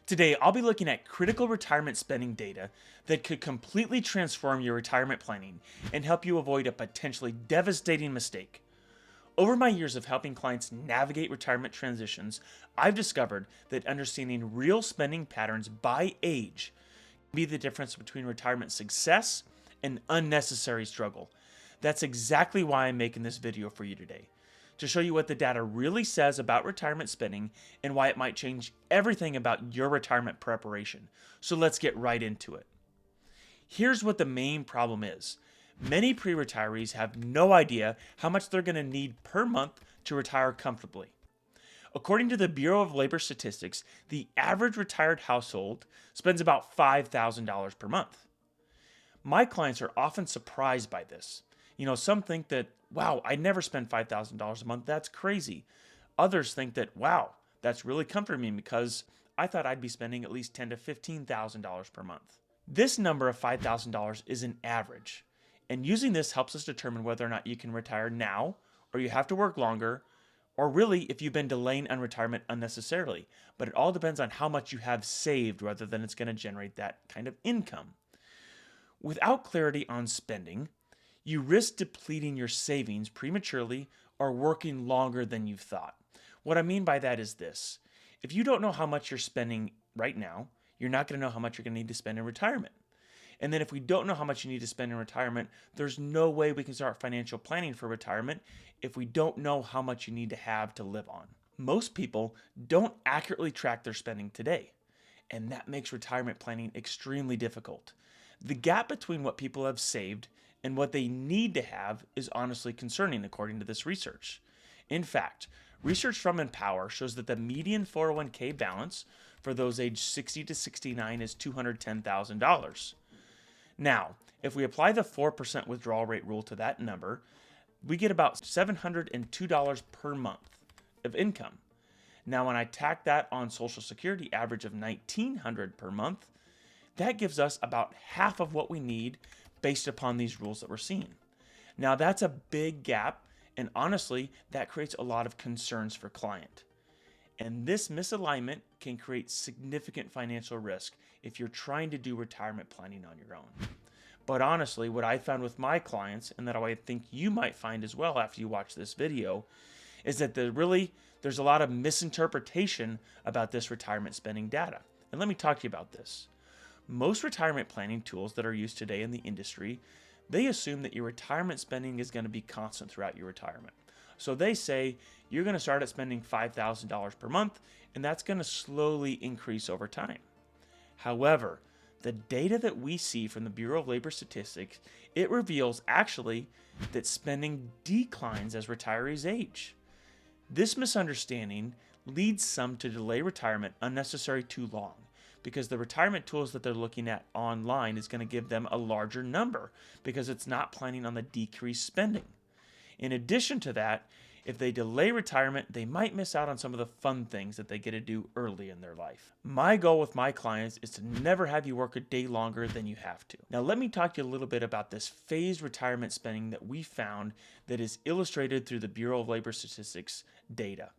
Today, I'll be looking at critical retirement spending data that could completely transform your retirement planning and help you avoid a potentially devastating mistake. Over my years of helping clients navigate retirement transitions, I've discovered that understanding real spending patterns by age can be the difference between retirement success and unnecessary struggle. That's exactly why I'm making this video for you today, to show you what the data really says about retirement spending and why it might change everything about your retirement preparation. So let's get right into it. Here's what the main problem is. Many pre-retirees have no idea how much they're going to need per month to retire comfortably. According to the Bureau of Labor Statistics, the average retired household spends about $5,000 per month. My clients are often surprised by this. Some think that, wow, I never spend $5,000 a month. That's crazy. Others think that, wow, that's really comforting me because I thought I'd be spending at least $10,000 to $15,000 per month. This number of $5,000 is an average, and using this helps us determine whether or not you can retire now, or you have to work longer, or really if you've been delaying on retirement unnecessarily. But it all depends on how much you have saved rather than it's going to generate that kind of income. Without clarity on spending, you risk depleting your savings prematurely or working longer than you've thought. What I mean by that is this. If you don't know how much you're spending right now, you're not going to know how much you're going to need to spend in retirement. And then if we don't know how much you need to spend in retirement, there's no way we can start financial planning for retirement if we don't know how much you need to have to live on. Most people don't accurately track their spending today, and that makes retirement planning extremely difficult. The gap between what people have saved and what they need to have is honestly concerning, according to this research. In fact, research from Empower shows that the median 401k balance for those aged 60 to 69 is $210,000. Now, if we apply the 4% withdrawal rate rule to that number, we get about $702 per month of income. Now, when I tack that on Social Security average of $1,900 per month, that gives us about half of what we need based upon these rules that we're seeing. Now, that's a big gap, and honestly, that creates a lot of concerns for client. And this misalignment can create significant financial risk if you're trying to do retirement planning on your own. But honestly, what I found with my clients, and that I think you might find as well after you watch this video, is that there's a lot of misinterpretation about this retirement spending data. And let me talk to you about this. Most retirement planning tools that are used today in the industry, they assume that your retirement spending is going to be constant throughout your retirement. So they say you're going to start at spending $5,000 per month, and that's going to slowly increase over time. However, the data that we see from the Bureau of Labor Statistics, it reveals actually that spending declines as retirees age. This misunderstanding leads some to delay retirement unnecessarily too long, because the retirement tools that they're looking at online is going to give them a larger number because it's not planning on the decreased spending. In addition to that, if they delay retirement, they might miss out on some of the fun things that they get to do early in their life. My goal with my clients is to never have you work a day longer than you have to. Now, let me talk to you a little bit about this phased retirement spending that we found that is illustrated through the Bureau of Labor Statistics data.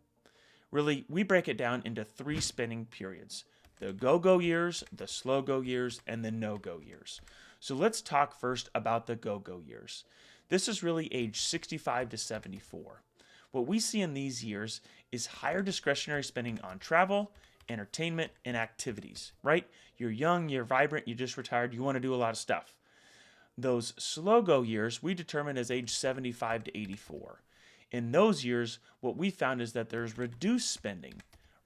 Really, we break it down into 3 spending periods: the go-go years, the slow-go years, and the no-go years. So let's talk first about the go-go years. This is really age 65 to 74. What we see in these years is higher discretionary spending on travel, entertainment, and activities, right? You're young, you're vibrant, you just retired, you want to do a lot of stuff. Those slow-go years we determine as age 75 to 84. In those years, what we found is that there's reduced spending,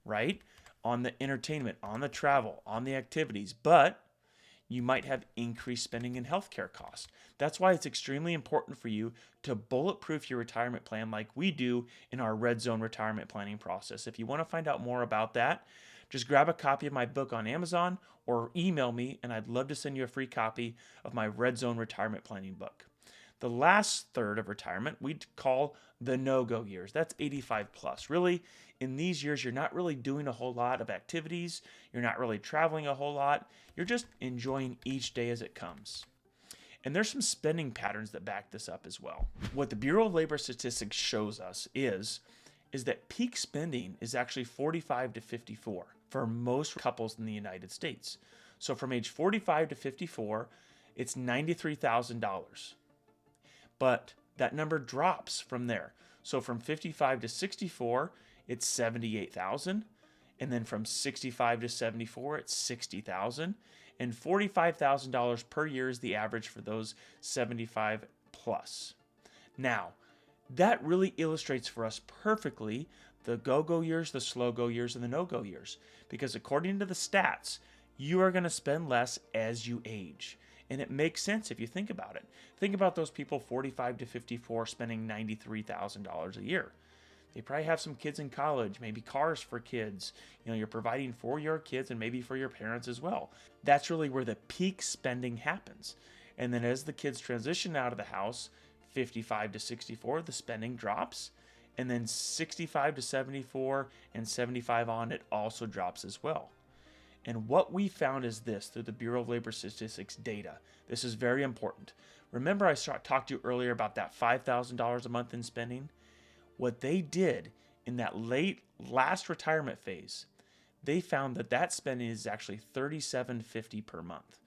right? On the entertainment, on the travel, on the activities, but you might have increased spending in healthcare costs. That's why it's extremely important for you to bulletproof your retirement plan like we do in our Red Zone retirement planning process. If you want to find out more about that, just grab a copy of my book on Amazon or email me, and I'd love to send you a free copy of my Red Zone retirement planning book. The last third of retirement we'd call the no-go years. That's 85 plus. Really, in these years, you're not really doing a whole lot of activities. You're not really traveling a whole lot. You're just enjoying each day as it comes. And there's some spending patterns that back this up as well. What the Bureau of Labor Statistics shows us is is that peak spending is actually 45 to 54 for most couples in the United States. So from age 45 to 54, it's $93,000. But that number drops from there. So from 55 to 64, it's 78,000, and then from 65 to 74, it's 60,000, and $45,000 per year is the average for those 75 plus. Now, that really illustrates for us perfectly the go-go years, the slow-go years, and the no-go years. Because according to the stats, you are going to spend less as you age. And it makes sense if you think about it. Think about those people 45 to 54 spending $93,000 a year. They probably have some kids in college, maybe cars for kids. You're providing for your kids and maybe for your parents as well. That's really where the peak spending happens. And then as the kids transition out of the house, 55 to 64, the spending drops. And then 65 to 74 and 75 on, it also drops as well. And what we found is this through the Bureau of Labor Statistics data. This is very important. Remember I talked to you earlier about that $5,000 a month in spending? What they did in that last retirement phase, they found that spending is actually $3,750 per month.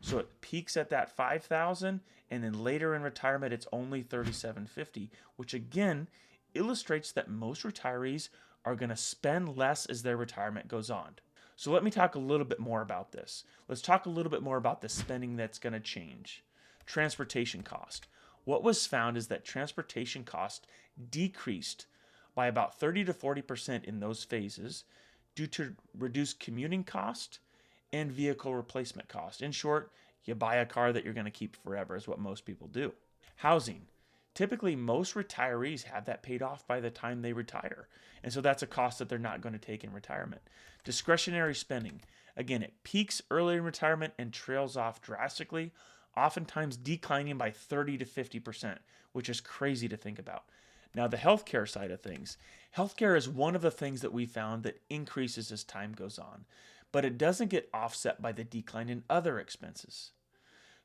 So it peaks at that $5,000, and then later in retirement it's only $3,750, which again illustrates that most retirees are going to spend less as their retirement goes on. So let me talk a little bit more about this. Let's talk a little bit more about the spending that's going to change. Transportation cost. What was found is that transportation cost decreased by about 30 to 40% in those phases due to reduced commuting cost and vehicle replacement cost. In short, you buy a car that you're going to keep forever is what most people do. Housing. Typically, most retirees have that paid off by the time they retire. And so that's a cost that they're not going to take in retirement. Discretionary spending. Again, it peaks early in retirement and trails off drastically, oftentimes declining by 30 to 50%, which is crazy to think about. Now, the healthcare side of things. Healthcare is one of the things that we found that increases as time goes on, but it doesn't get offset by the decline in other expenses.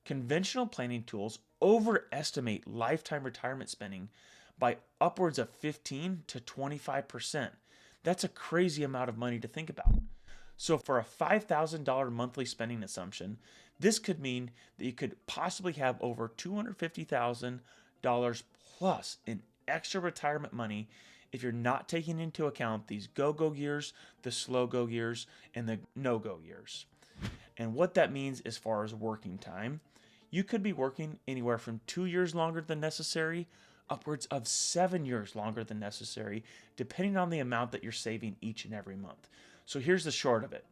Conventional planning tools overestimate lifetime retirement spending by upwards of 15 to 25%. That's a crazy amount of money to think about. So for a $5,000 monthly spending assumption, this could mean that you could possibly have over $250,000 plus in extra retirement money if you're not taking into account these go-go years, the slow-go years, and the no-go years. And what that means as far as working time, you could be working anywhere from 2 years longer than necessary, upwards of 7 years longer than necessary, depending on the amount that you're saving each and every month. So here's the short of it.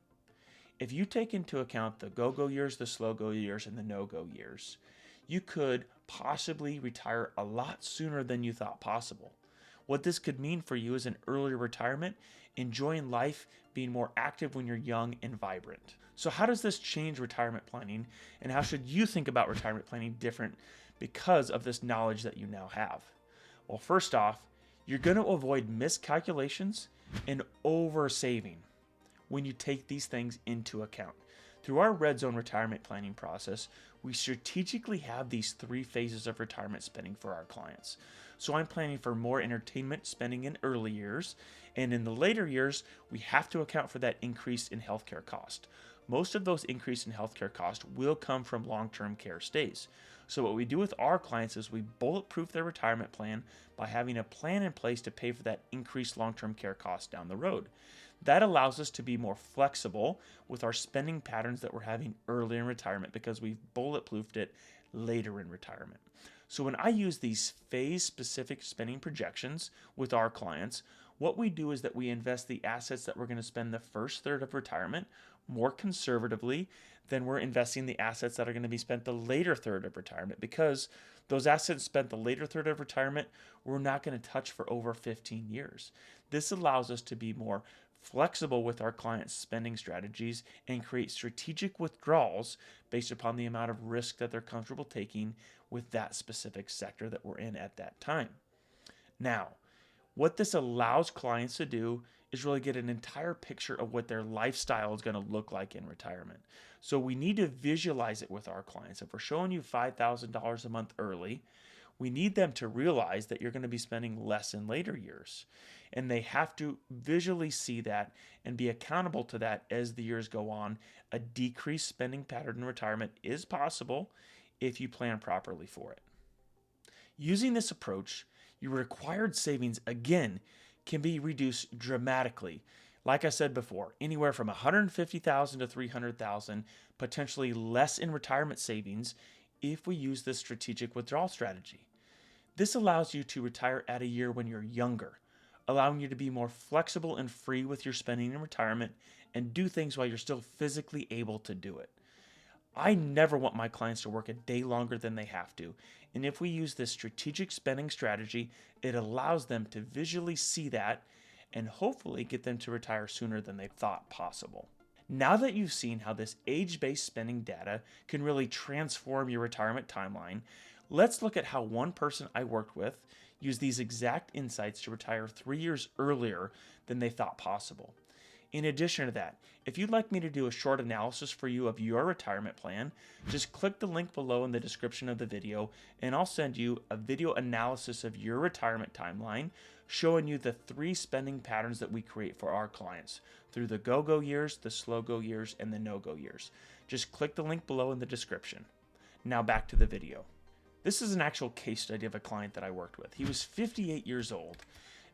If you take into account the go-go years, the slow-go years, and the no-go years, you could possibly retire a lot sooner than you thought possible. What this could mean for you is an earlier retirement, enjoying life, being more active when you're young and vibrant. So how does this change retirement planning, and how should you think about retirement planning different because of this knowledge that you now have? Well, first off, you're going to avoid miscalculations and over-saving when you take these things into account. Through our Red Zone retirement planning process, we strategically have these 3 phases of retirement spending for our clients. So I'm planning for more entertainment spending in early years, and in the later years, we have to account for that increase in healthcare cost. Most of those increase in healthcare cost will come from long-term care stays. So what we do with our clients is we bulletproof their retirement plan by having a plan in place to pay for that increased long-term care cost down the road. That allows us to be more flexible with our spending patterns that we're having early in retirement because we've bulletproofed it later in retirement. So when I use these phase-specific spending projections with our clients, what we do is that we invest the assets that we're going to spend the first third of retirement more conservatively than we're investing the assets that are going to be spent the later third of retirement, because those assets spent the later third of retirement, we're not going to touch for over 15 years. This allows us to be more flexible with our clients' spending strategies and create strategic withdrawals based upon the amount of risk that they're comfortable taking with that specific sector that we're in at that time. Now, what this allows clients to do is really get an entire picture of what their lifestyle is going to look like in retirement. So we need to visualize it with our clients. If we're showing you $5,000 a month early, We need them to realize that you're going to be spending less in later years. And they have to visually see that and be accountable to that as the years go on. A decreased spending pattern in retirement is possible if you plan properly for it. Using this approach, your required savings again can be reduced dramatically. Like I said before, anywhere from $150,000 to $300,000, potentially less in retirement savings if we use this strategic withdrawal strategy. This allows you to retire at a year when you're younger, allowing you to be more flexible and free with your spending in retirement and do things while you're still physically able to do it. I never want my clients to work a day longer than they have to. And if we use this strategic spending strategy, it allows them to visually see that and hopefully get them to retire sooner than they thought possible. Now that you've seen how this age-based spending data can really transform your retirement timeline, let's look at how one person I worked with used these exact insights to retire 3 years earlier than they thought possible. In addition to that, if you'd like me to do a short analysis for you of your retirement plan, just click the link below in the description of the video and I'll send you a video analysis of your retirement timeline showing you the 3 spending patterns that we create for our clients through the go-go years, the slow-go years, and the no-go years. Just click the link below in the description. Now back to the video. This is an actual case study of a client that I worked with. He was 58 years old.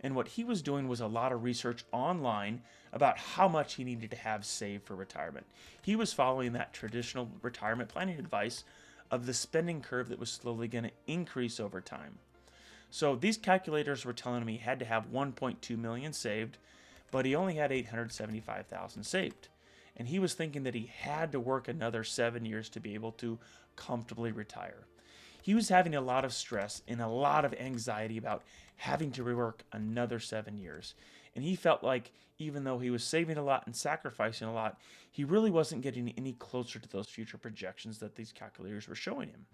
And what he was doing was a lot of research online about how much he needed to have saved for retirement. He was following that traditional retirement planning advice of the spending curve that was slowly going to increase over time. So these calculators were telling him he had to have 1.2 million saved, but he only had 875,000 saved. And he was thinking that he had to work another 7 years to be able to comfortably retire. He was having a lot of stress and a lot of anxiety about having to rework another 7 years. And he felt like even though he was saving a lot and sacrificing a lot, he really wasn't getting any closer to those future projections that these calculators were showing him.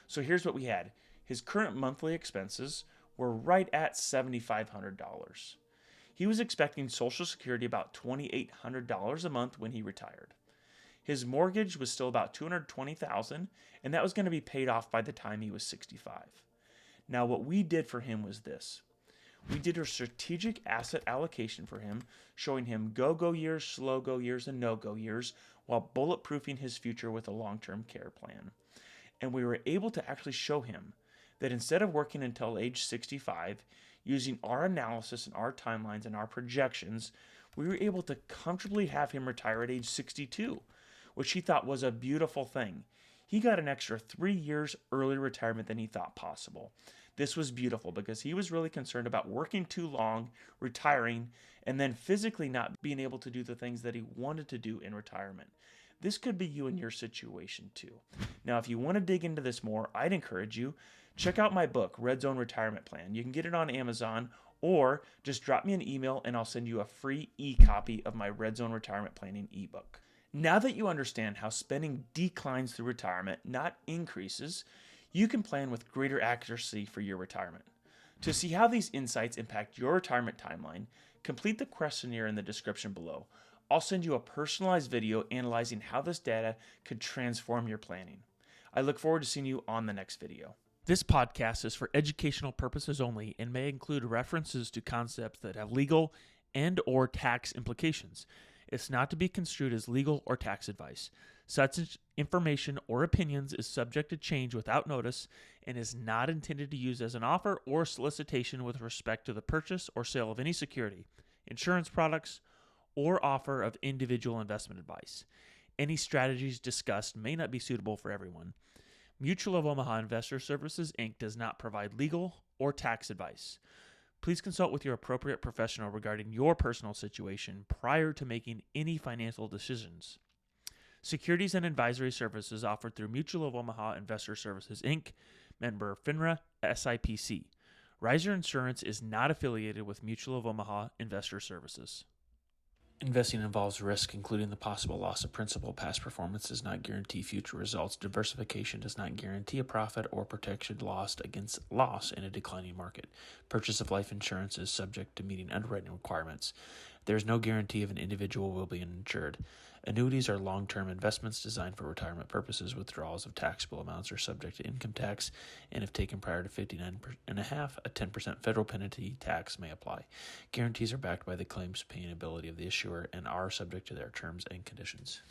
So here's what we had. His current monthly expenses were right at $7,500. He was expecting Social Security about $2,800 a month when he retired. His mortgage was still about $220,000, and that was going to be paid off by the time he was 65. Now, what we did for him was this. We did a strategic asset allocation for him, showing him go-go years, slow-go years, and no-go years, while bulletproofing his future with a long-term care plan. And we were able to actually show him that instead of working until age 65, using our analysis and our timelines and our projections, we were able to comfortably have him retire at age 62, which he thought was a beautiful thing. He got an extra 3 years early retirement than he thought possible. This was beautiful because he was really concerned about working too long, retiring, and then physically not being able to do the things that he wanted to do in retirement. This could be you in your situation too. Now, if you want to dig into this more, I'd encourage you, check out my book, Red Zone Retirement Plan. You can get it on Amazon or just drop me an email and I'll send you a free e-copy of my Red Zone Retirement Planning ebook. Now that you understand how spending declines through retirement, not increases, you can plan with greater accuracy for your retirement. To see how these insights impact your retirement timeline, complete the questionnaire in the description below. I'll send you a personalized video analyzing how this data could transform your planning. I look forward to seeing you on the next video. This podcast is for educational purposes only and may include references to concepts that have legal and/or tax implications. It's not to be construed as legal or tax advice. Such information or opinions is subject to change without notice and is not intended to use as an offer or solicitation with respect to the purchase or sale of any security, insurance products, or offer of individual investment advice. Any strategies discussed may not be suitable for everyone. Mutual of Omaha Investor Services, Inc. does not provide legal or tax advice. Please consult with your appropriate professional regarding your personal situation prior to making any financial decisions. Securities and advisory services offered through Mutual of Omaha Investor Services, Inc., member FINRA SIPC. Riser Insurance is not affiliated with Mutual of Omaha Investor Services. Investing involves risk, including the possible loss of principal. Past performance does not guarantee future results. Diversification does not guarantee a profit or protection lost against loss in a declining market. Purchase of life insurance is subject to meeting underwriting requirements. There is no guarantee if an individual will be insured. Annuities are long-term investments designed for retirement purposes. Withdrawals of taxable amounts are subject to income tax, and if taken prior to 59 and a half, a 10% federal penalty tax may apply. Guarantees are backed by the claims paying ability of the issuer and are subject to their terms and conditions.